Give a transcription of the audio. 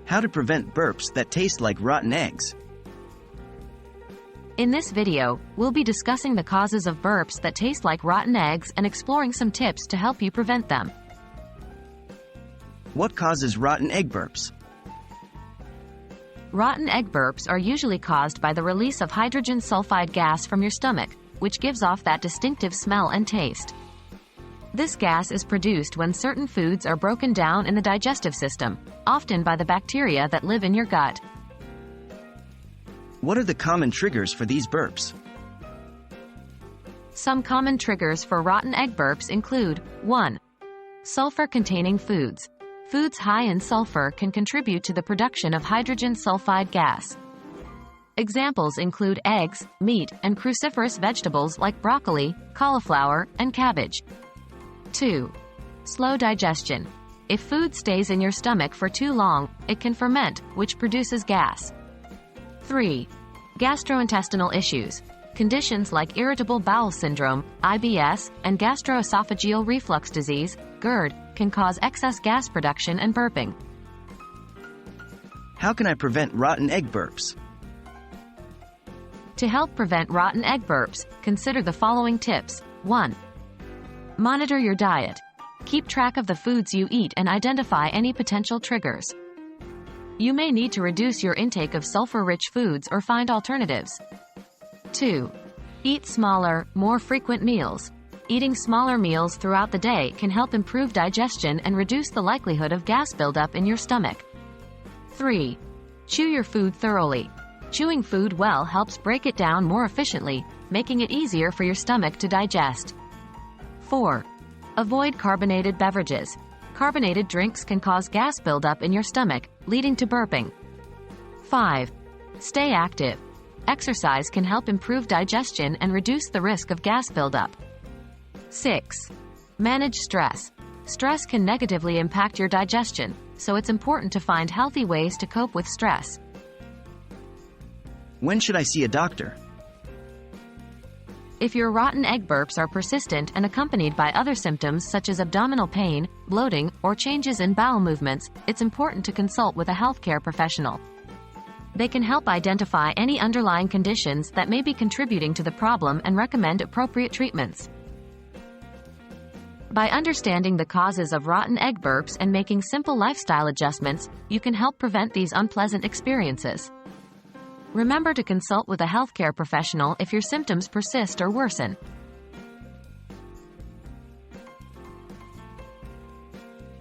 How to prevent burps that taste like rotten eggs. In this video, we'll be discussing the causes of burps that taste like rotten eggs and exploring some tips to help you prevent them. What causes rotten egg burps? Rotten egg burps are usually caused by the release of hydrogen sulfide gas from your stomach, which gives off that distinctive smell and taste. This gas is produced when certain foods are broken down in the digestive system, often by the bacteria that live in your gut. What are the common triggers for these burps? Some common triggers for rotten egg burps include 1. Sulfur-containing foods. Foods high in sulfur can contribute to the production of hydrogen sulfide gas. Examples include eggs, meat, and cruciferous vegetables like broccoli, cauliflower, and cabbage. 2. Slow digestion. If food stays in your stomach for too long, it can ferment, which produces gas. 3. Gastrointestinal issues. Conditions like irritable bowel syndrome, IBS, and gastroesophageal reflux disease, GERD, can cause excess gas production and burping. How can I prevent rotten egg burps? To help prevent rotten egg burps, consider the following tips. 1. Monitor your diet. Keep track of the foods you eat and identify any potential triggers. You may need to reduce your intake of sulfur-rich foods or find alternatives. 2. Eat smaller, more frequent meals. Eating smaller meals throughout the day can help improve digestion and reduce the likelihood of gas buildup in your stomach. 3. Chew your food thoroughly. Chewing food well helps break it down more efficiently, making it easier for your stomach to digest. 4. Avoid carbonated beverages. Carbonated drinks can cause gas buildup in your stomach, leading to burping. 5. Stay active. Exercise can help improve digestion and reduce the risk of gas buildup. 6. Manage stress. Stress can negatively impact your digestion, so it's important to find healthy ways to cope with stress. When should I see a doctor? If your rotten egg burps are persistent and accompanied by other symptoms such as abdominal pain, bloating, or changes in bowel movements, it's important to consult with a healthcare professional. They can help identify any underlying conditions that may be contributing to the problem and recommend appropriate treatments. By understanding the causes of rotten egg burps and making simple lifestyle adjustments, you can help prevent these unpleasant experiences. Remember to consult with a healthcare professional if your symptoms persist or worsen.